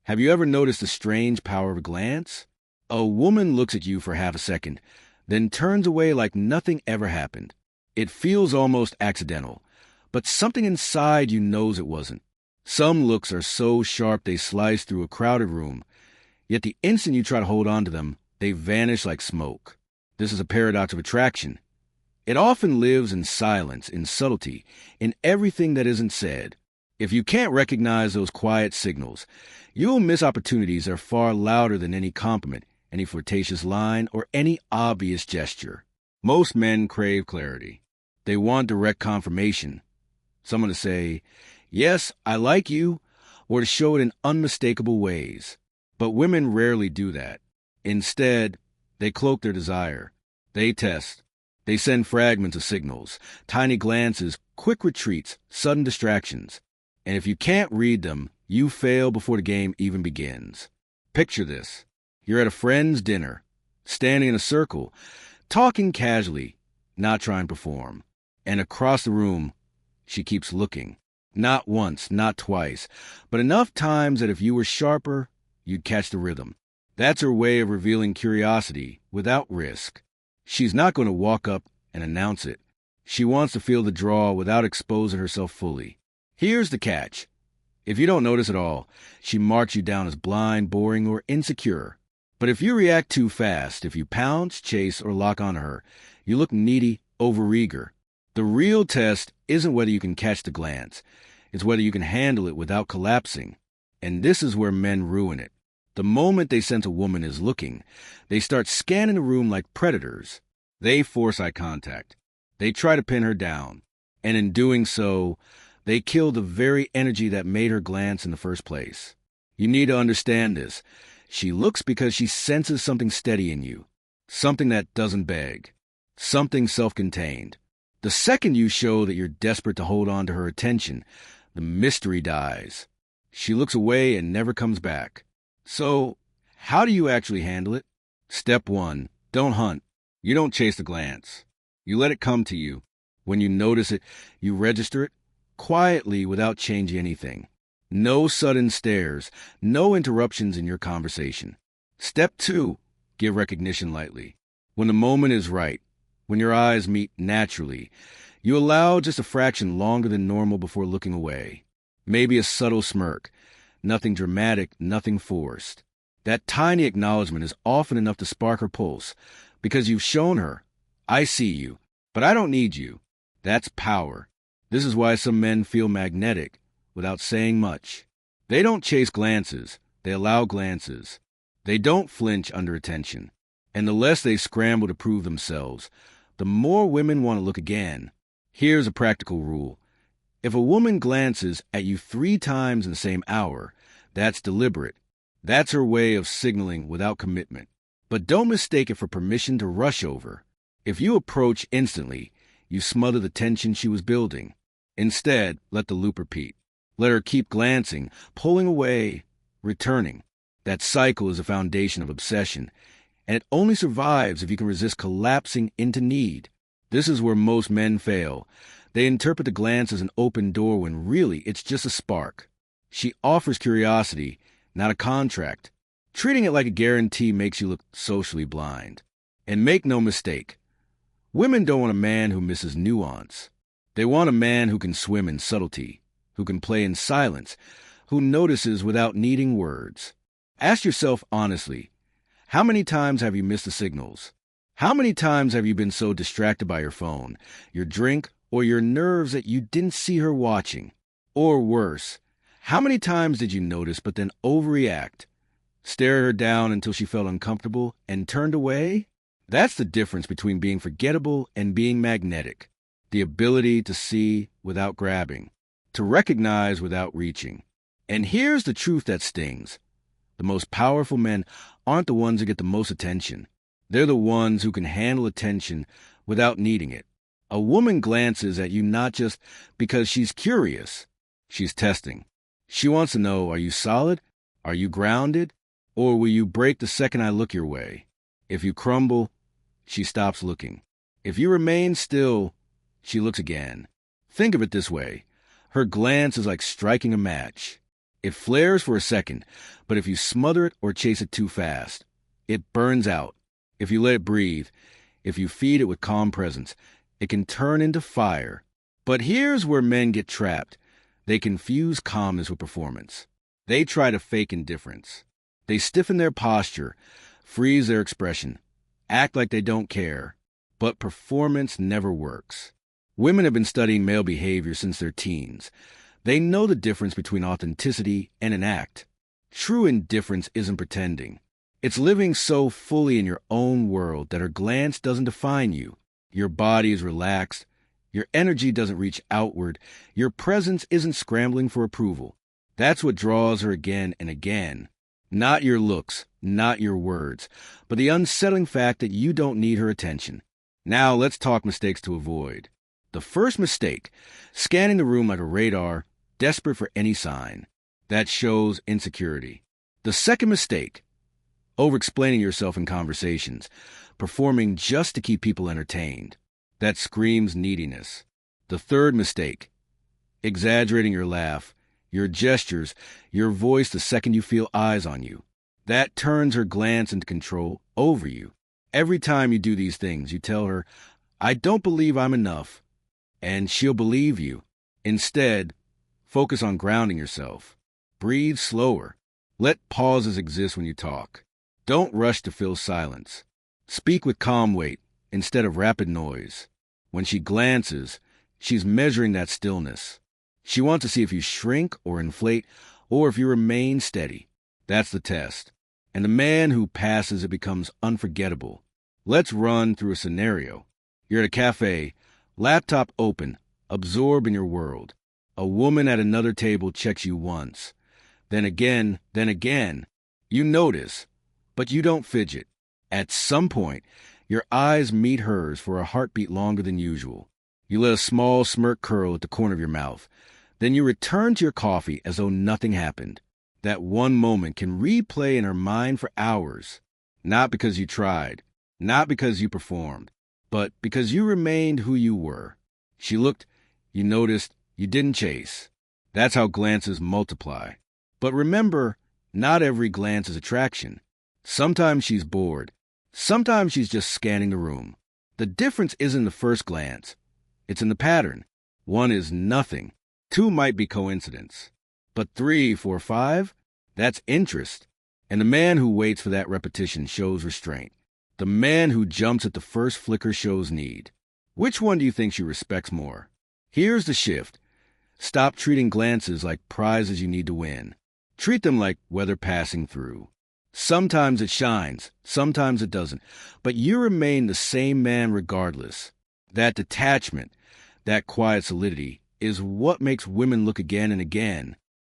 Have you ever noticed the strange power of a glance? A woman looks at you for half a second, then turns away like nothing ever happened. It feels almost accidental, but something inside you knows it wasn't. Some looks are so sharp they slice through a crowded room, yet the instant you try to hold on to them, they vanish like smoke. This is a paradox of attraction. It often lives in silence, in subtlety, in everything that isn't said. If you can't recognize those quiet signals, you will miss opportunities that are far louder than any compliment, any flirtatious line, or any obvious gesture. Most men crave clarity. They want direct confirmation. Someone to say, "Yes, I like you," or to show it in unmistakable ways. But women rarely do that. Instead, they cloak their desire. They test. They send fragments of signals, tiny glances, quick retreats, sudden distractions. And if you can't read them, you fail before the game even begins. Picture this. You're at a friend's dinner, standing in a circle, talking casually, not trying to perform. And across the room, she keeps looking. Not once, not twice, but enough times that if you were sharper, you'd catch the rhythm. That's her way of revealing curiosity without risk. She's not going to walk up and announce it. She wants to feel the draw without exposing herself fully. Here's the catch. If you don't notice at all, she marks you down as blind, boring, or insecure. But if you react too fast, if you pounce, chase, or lock onto her, you look needy, overeager. The real test isn't whether you can catch the glance. It's whether you can handle it without collapsing. And this is where men ruin it. The moment they sense a woman is looking, they start scanning the room like predators. They force eye contact. They try to pin her down. And in doing so, they kill the very energy that made her glance in the first place. You need to understand this. She looks because she senses something steady in you. Something that doesn't beg. Something self-contained. The second you show that you're desperate to hold on to her attention, the mystery dies. She looks away and never comes back. So, how do you actually handle it? Step 1. Don't hunt. You don't chase the glance. You let it come to you. When you notice it, you register it quietly without changing anything. No sudden stares, no interruptions in your conversation. Step 2. Give recognition lightly. When the moment is right, when your eyes meet naturally, you allow just a fraction longer than normal before looking away. Maybe a subtle smirk. Nothing dramatic, nothing forced. That tiny acknowledgement is often enough to spark her pulse, because you've shown her, "I see you, but I don't need you." That's power. This is why some men feel magnetic without saying much. They don't chase glances, they allow glances. They don't flinch under attention. And the less they scramble to prove themselves, the more women want to look again. Here's a practical rule. If a woman glances at you 3 times in the same hour, that's deliberate. That's her way of signaling without commitment. But don't mistake it for permission to rush over. If you approach instantly, you smother the tension she was building. Instead, let the loop repeat. Let her keep glancing, pulling away, returning. That cycle is the foundation of obsession, and it only survives if you can resist collapsing into need. This is where most men fail. They interpret the glance as an open door when really it's just a spark. She offers curiosity, not a contract. Treating it like a guarantee makes you look socially blind. And make no mistake, women don't want a man who misses nuance. They want a man who can swim in subtlety, who can play in silence, who notices without needing words. Ask yourself honestly, how many times have you missed the signals? How many times have you been so distracted by your phone, your drink, or your nerves that you didn't see her watching? Or worse, how many times did you notice but then overreact? Stare her down until she felt uncomfortable and turned away? That's the difference between being forgettable and being magnetic. The ability to see without grabbing, to recognize without reaching. And here's the truth that stings. The most powerful men aren't the ones who get the most attention. They're the ones who can handle attention without needing it. A woman glances at you not just because she's curious. She's testing. She wants to know, are you solid? Are you grounded? Or will you break the second I look your way? If you crumble, she stops looking. If you remain still, she looks again. Think of it this way. Her glance is like striking a match. It flares for a second, but if you smother it or chase it too fast, it burns out. If you let it breathe, if you feed it with calm presence, it can turn into fire. But here's where men get trapped. They confuse calmness with performance. They try to fake indifference. They stiffen their posture, freeze their expression, act like they don't care. But performance never works. Women have been studying male behavior since their teens. They know the difference between authenticity and an act. True indifference isn't pretending. It's living so fully in your own world that her glance doesn't define you. Your body is relaxed. Your energy doesn't reach outward. Your presence isn't scrambling for approval. That's what draws her again and again. Not your looks, not your words, but the unsettling fact that you don't need her attention. Now let's talk mistakes to avoid. The first mistake, scanning the room like a radar, desperate for any sign. That shows insecurity. The second mistake, over-explaining yourself in conversations, performing just to keep people entertained. That screams neediness. The third mistake, exaggerating your laugh, your gestures, your voice the second you feel eyes on you. That turns her glance into control over you. Every time you do these things, you tell her, "I don't believe I'm enough," and she'll believe you. Instead, focus on grounding yourself. Breathe slower. Let pauses exist when you talk. Don't rush to fill silence. Speak with calm weight instead of rapid noise. When she glances, she's measuring that stillness. She wants to see if you shrink or inflate or if you remain steady. That's the test. And the man who passes it becomes unforgettable. Let's run through a scenario. You're at a cafe, laptop open, absorbed in your world. A woman at another table checks you once. Then again. You notice, but you don't fidget. At some point, your eyes meet hers for a heartbeat longer than usual. You let a small smirk curl at the corner of your mouth. Then you return to your coffee as though nothing happened. That one moment can replay in her mind for hours. Not because you tried, not because you performed, but because you remained who you were. She looked, you noticed, you didn't chase. That's how glances multiply. But remember, not every glance is attraction. Sometimes she's bored. Sometimes she's just scanning the room. The difference isn't the first glance. It's in the pattern. 1 is nothing. 2 might be coincidence. But 3, 4, 5, that's interest. And the man who waits for that repetition shows restraint. The man who jumps at the first flicker shows need. Which one do you think she respects more? Here's the shift. Stop treating glances like prizes you need to win. Treat them like weather passing through. Sometimes it shines, sometimes it doesn't, but you remain the same man regardless. That detachment, that quiet solidity, is what makes women look again and again.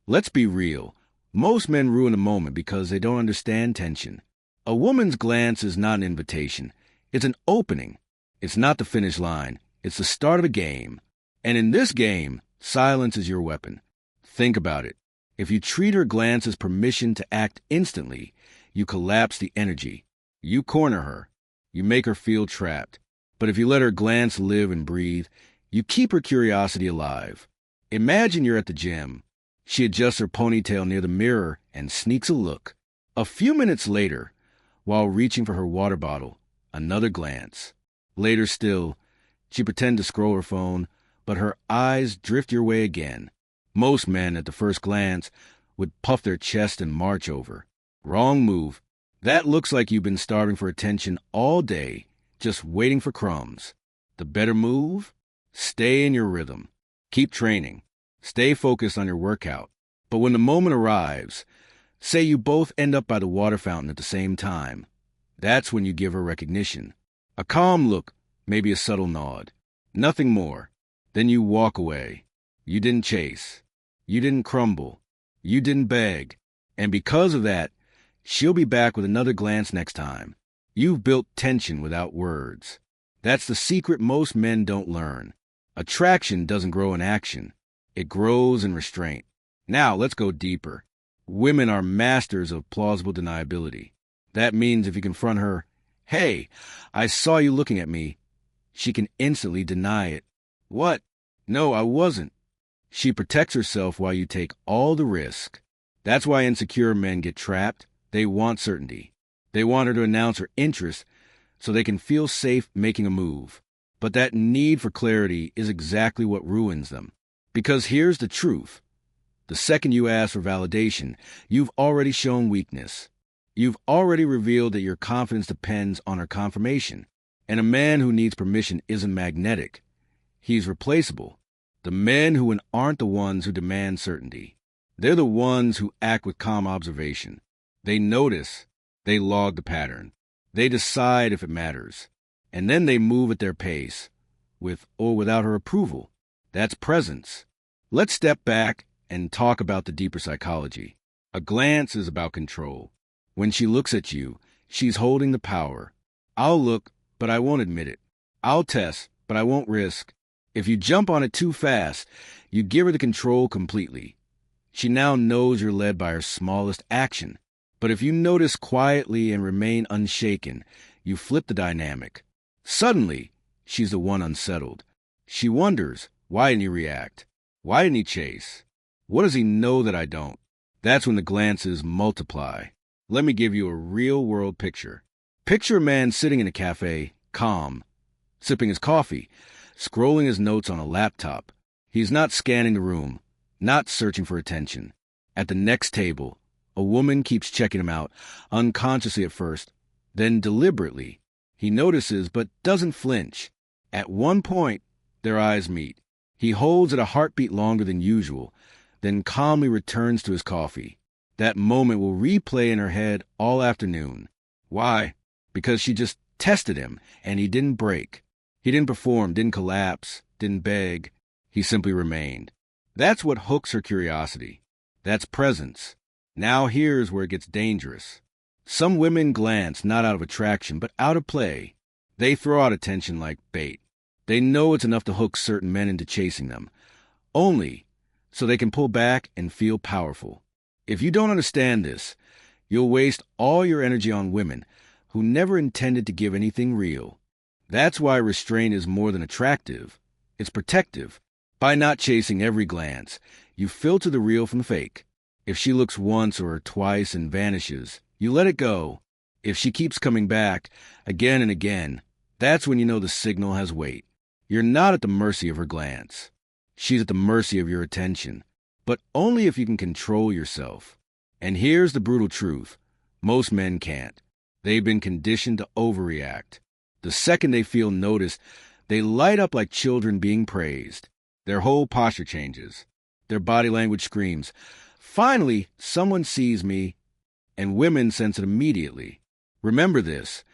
Let's be real. Most men ruin a moment because they don't understand tension. A woman's glance is not an invitation. It's an opening. It's not the finish line. It's the start of a game. And in this game, silence is your weapon. Think about it. If you treat her glance as permission to act instantly, you collapse the energy. You corner her. You make her feel trapped. But if you let her glance live and breathe, you keep her curiosity alive. Imagine you're at the gym. She adjusts her ponytail near the mirror and sneaks a look. A few minutes later, while reaching for her water bottle, another glance. Later still, she pretends to scroll her phone, but her eyes drift your way again. Most men, at the first glance, would puff their chest and march over. Wrong move. That looks like you've been starving for attention all day, just waiting for crumbs. The better move? Stay in your rhythm. Keep training. Stay focused on your workout. But when the moment arrives, say you both end up by the water fountain at the same time, that's when you give her recognition. A calm look, maybe a subtle nod. Nothing more. Then you walk away. You didn't chase. You didn't crumble. You didn't beg. And because of that, she'll be back with another glance next time. You've built tension without words. That's the secret most men don't learn. Attraction doesn't grow in action. It grows in restraint. Now, let's go deeper. Women are masters of plausible deniability. That means if you confront her, "Hey, I saw you looking at me," she can instantly deny it. "What? No, I wasn't." She protects herself while you take all the risk. That's why insecure men get trapped. They want certainty. They want her to announce her interest so they can feel safe making a move. But that need for clarity is exactly what ruins them. Because here's the truth. The second you ask for validation, you've already shown weakness. You've already revealed that your confidence depends on her confirmation. And a man who needs permission isn't magnetic. He's replaceable. The men who aren't the ones who demand certainty. They're the ones who act with calm observation. They notice. They log the pattern. They decide if it matters. And then they move at their pace, with or without her approval. That's presence. Let's step back and talk about the deeper psychology. A glance is about control. When she looks at you, she's holding the power. I'll look, but I won't admit it. I'll test, but I won't risk. If you jump on it too fast, you give her the control completely. She now knows you're led by her smallest action. But if you notice quietly and remain unshaken, you flip the dynamic. Suddenly, she's the one unsettled. She wonders, why didn't he react? Why didn't he chase? What does he know that I don't? That's when the glances multiply. Let me give you a real-world picture. Picture a man sitting in a cafe, calm, sipping his coffee, scrolling his notes on a laptop. He's not scanning the room, not searching for attention. At the next table, a woman keeps checking him out, unconsciously at first, then deliberately. He notices but doesn't flinch. At one point, their eyes meet. He holds it a heartbeat longer than usual, then calmly returns to his coffee. That moment will replay in her head all afternoon. Why? Because she just tested him, and he didn't break. He didn't perform, didn't collapse, didn't beg. He simply remained. That's what hooks her curiosity. That's presence. Now here's where it gets dangerous. Some women glance not out of attraction, but out of play. They throw out attention like bait. They know it's enough to hook certain men into chasing them. Only so they can pull back and feel powerful. If you don't understand this, you'll waste all your energy on women who never intended to give anything real. That's why restraint is more than attractive. It's protective. By not chasing every glance, you filter the real from the fake. If she looks once or twice and vanishes, you let it go. If she keeps coming back again and again, that's when you know the signal has weight. You're not at the mercy of her glance. She's at the mercy of your attention. But only if you can control yourself. And here's the brutal truth. Most men can't. They've been conditioned to overreact. The second they feel noticed, they light up like children being praised. Their whole posture changes. Their body language screams, "Finally, someone sees me," and women sense it immediately. Remember this.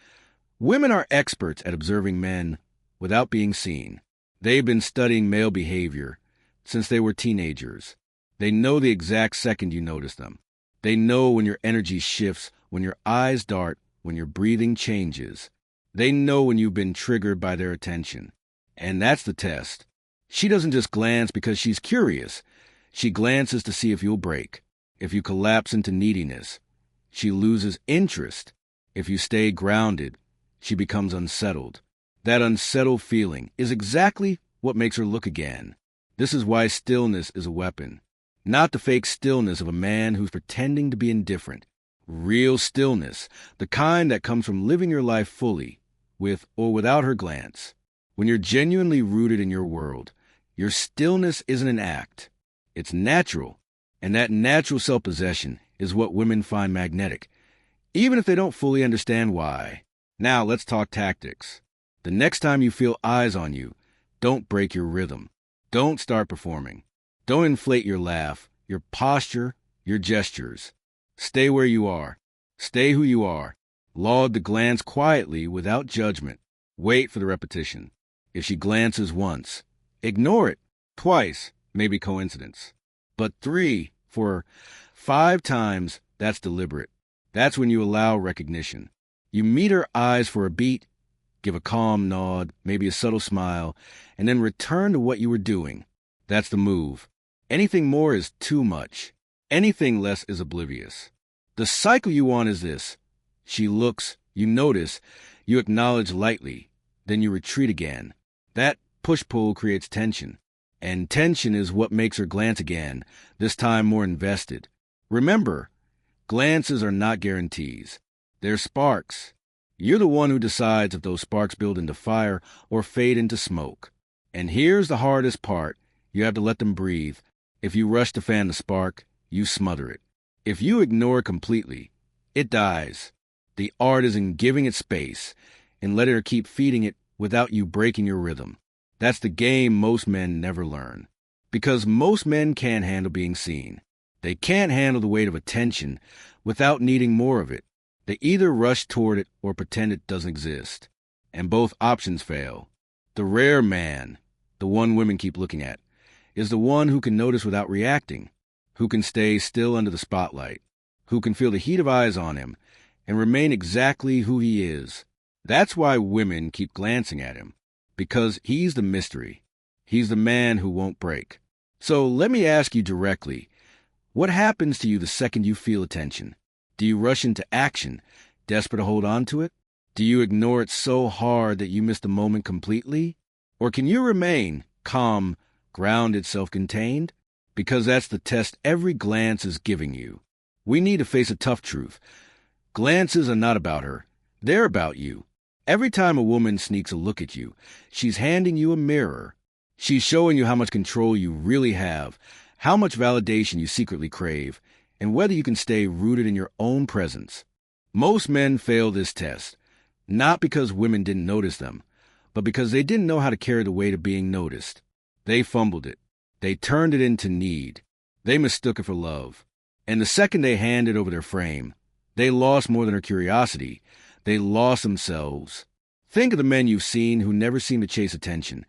Women are experts at observing men without being seen. They've been studying male behavior since they were teenagers. They know the exact second you notice them. They know when your energy shifts, when your eyes dart, when your breathing changes. They know when you've been triggered by their attention. And that's the test. She doesn't just glance because she's curious. She glances to see if you'll break, if you collapse into neediness. She loses interest. If you stay grounded, she becomes unsettled. That unsettled feeling is exactly what makes her look again. This is why stillness is a weapon. Not the fake stillness of a man who's pretending to be indifferent. Real stillness, the kind that comes from living your life fully, with or without her glance. When you're genuinely rooted in your world, your stillness isn't an act. It's natural. And that natural self-possession is what women find magnetic, even if they don't fully understand why. Now let's talk tactics. The next time you feel eyes on you, don't break your rhythm. Don't start performing. Don't inflate your laugh, your posture, your gestures. Stay where you are. Stay who you are. Laud the glance quietly without judgment. Wait for the repetition. If she glances once, ignore it. Twice, maybe coincidence. But 3, 4, 5 times, that's deliberate. That's when you allow recognition. You meet her eyes for a beat, give a calm nod, maybe a subtle smile, and then return to what you were doing. That's the move. Anything more is too much. Anything less is oblivious. The cycle you want is this. She looks, you notice, you acknowledge lightly, then you retreat again. That push-pull creates tension. And tension is what makes her glance again, this time more invested. Remember, glances are not guarantees. They're sparks. You're the one who decides if those sparks build into fire or fade into smoke. And here's the hardest part. You have to let them breathe. If you rush to fan the spark, you smother it. If you ignore it completely, it dies. The art is in giving it space and letting her keep feeding it without you breaking your rhythm. That's the game most men never learn. Because most men can't handle being seen. They can't handle the weight of attention without needing more of it. They either rush toward it or pretend it doesn't exist. And both options fail. The rare man, the one women keep looking at, is the one who can notice without reacting, who can stay still under the spotlight, who can feel the heat of eyes on him and remain exactly who he is. That's why women keep glancing at him, because he's the mystery. He's the man who won't break. So let me ask you directly, what happens to you the second you feel attention? Do you rush into action, desperate to hold on to it? Do you ignore it so hard that you miss the moment completely? Or can you remain calm, grounded, self-contained? Because that's the test every glance is giving you. We need to face a tough truth. Glances are not about her. They're about you. Every time a woman sneaks a look at you, she's handing you a mirror. She's showing you how much control you really have, how much validation you secretly crave, and whether you can stay rooted in your own presence. Most men fail this test, not because women didn't notice them, but because they didn't know how to carry the weight of being noticed. They fumbled it. They turned it into need. They mistook it for love. And the second they handed over their frame, they lost more than her curiosity. They lost themselves. Think of the men you've seen who never seem to chase attention,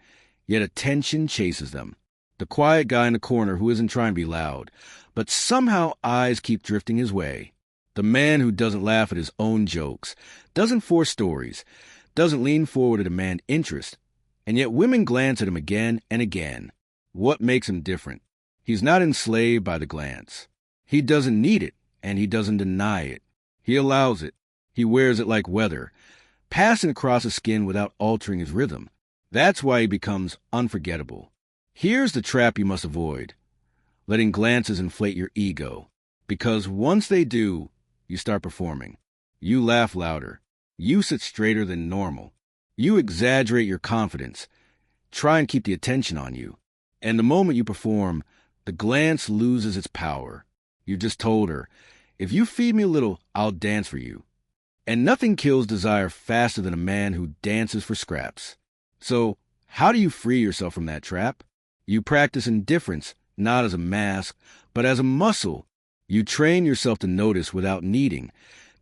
yet attention chases them. The quiet guy in the corner who isn't trying to be loud, but somehow eyes keep drifting his way. The man who doesn't laugh at his own jokes, doesn't force stories, doesn't lean forward to demand interest, and yet women glance at him again and again. What makes him different? He's not enslaved by the glance. He doesn't need it, and he doesn't deny it. He allows it. He wears it like weather, passing across his skin without altering his rhythm. That's why he becomes unforgettable. Here's the trap you must avoid. Letting glances inflate your ego. Because once they do, you start performing. You laugh louder. You sit straighter than normal. You exaggerate your confidence. Try and keep the attention on you. And the moment you perform, the glance loses its power. You just told her, if you feed me a little, I'll dance for you. And nothing kills desire faster than a man who dances for scraps. So, how do you free yourself from that trap? You practice indifference, not as a mask, but as a muscle. You train yourself to notice without needing,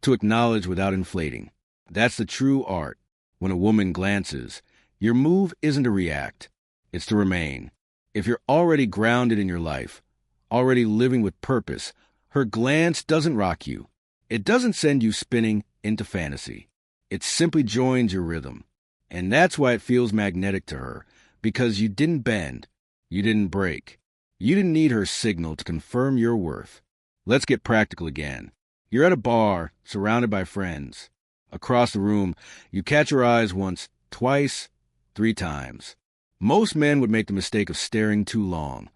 to acknowledge without inflating. That's the true art. When a woman glances, your move isn't to react, it's to remain. If you're already grounded in your life, already living with purpose, her glance doesn't rock you. It doesn't send you spinning into fantasy. It simply joins your rhythm. And that's why it feels magnetic to her, because you didn't bend, you didn't break. You didn't need her signal to confirm your worth. Let's get practical again. You're at a bar, surrounded by friends. Across the room, you catch her eyes once, twice, 3 times. Most men would make the mistake of staring too long,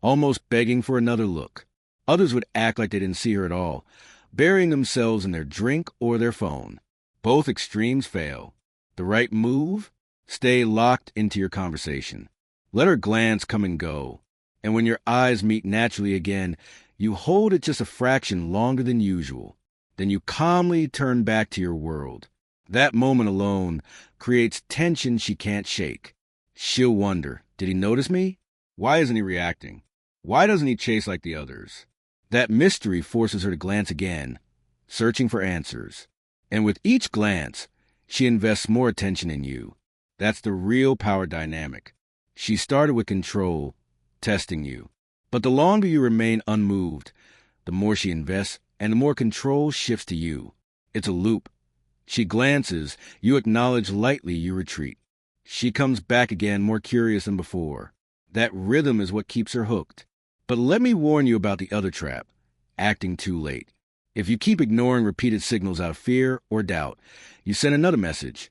almost begging for another look. Others would act like they didn't see her at all, burying themselves in their drink or their phone. Both extremes fail. The right move? Stay locked into your conversation. Let her glance come and go. And when your eyes meet naturally again, you hold it just a fraction longer than usual. Then you calmly turn back to your world. That moment alone creates tension she can't shake. She'll wonder, did he notice me? Why isn't he reacting? Why doesn't he chase like the others? That mystery forces her to glance again, searching for answers. And with each glance, she invests more attention in you. That's the real power dynamic. She started with control, testing you. But the longer you remain unmoved, the more she invests and the more control shifts to you. It's a loop. She glances, you acknowledge lightly, you retreat. She comes back again more curious than before. That rhythm is what keeps her hooked. But let me warn you about the other trap, acting too late. If you keep ignoring repeated signals out of fear or doubt, you send another message.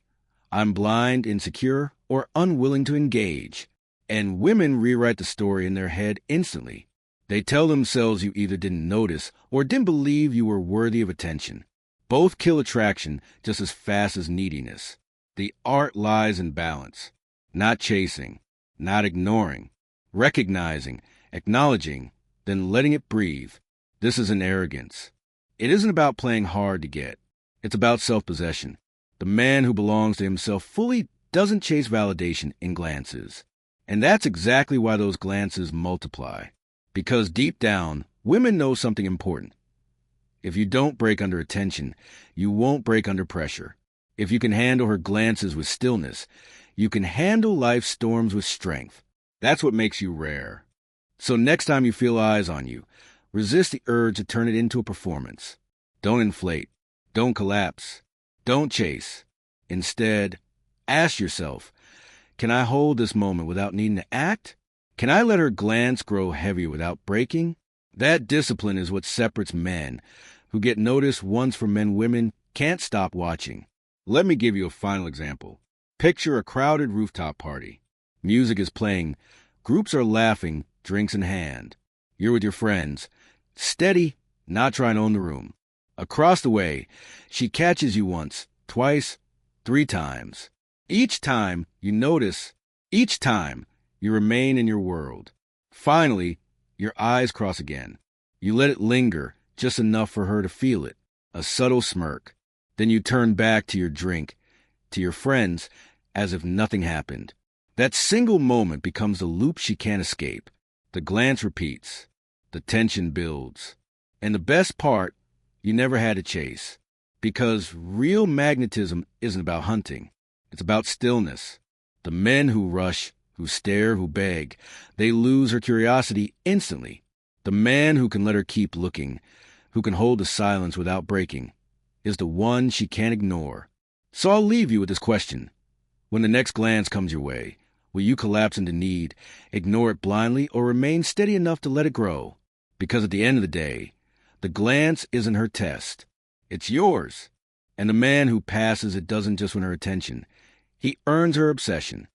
I'm blind, insecure, or unwilling to engage. And women rewrite the story in their head instantly. They tell themselves you either didn't notice or didn't believe you were worthy of attention. Both kill attraction just as fast as neediness. The art lies in balance. Not chasing, not ignoring, recognizing, acknowledging, then letting it breathe. This isn't arrogance. It isn't about playing hard to get. It's about self-possession. The man who belongs to himself fully doesn't chase validation in glances. And that's exactly why those glances multiply. Because deep down, women know something important. If you don't break under attention, you won't break under pressure. If you can handle her glances with stillness, you can handle life's storms with strength. That's what makes you rare. So next time you feel eyes on you, resist the urge to turn it into a performance. Don't inflate. Don't collapse. Don't chase. Instead, ask yourself, can I hold this moment without needing to act? Can I let her glance grow heavier without breaking? That discipline is what separates men who get noticed once from men women can't stop watching. Let me give you a final example. Picture a crowded rooftop party. Music is playing. Groups are laughing, drinks in hand. You're with your friends. Steady, not trying to own the room. Across the way, she catches you once, twice, 3 times. Each time, you notice. Each time, you remain in your world. Finally, your eyes cross again. You let it linger, just enough for her to feel it. A subtle smirk. Then you turn back to your drink, to your friends, as if nothing happened. That single moment becomes the loop she can't escape. The glance repeats. The tension builds. And the best part, you never had to chase. Because real magnetism isn't about hunting. It's about stillness. The men who rush, who stare, who beg, they lose her curiosity instantly. The man who can let her keep looking, who can hold the silence without breaking, is the one she can't ignore. So I'll leave you with this question. When the next glance comes your way, will you collapse into need, ignore it blindly, or remain steady enough to let it grow? Because at the end of the day, the glance isn't her test. It's yours. And the man who passes it doesn't just win her attention. He earns her obsession.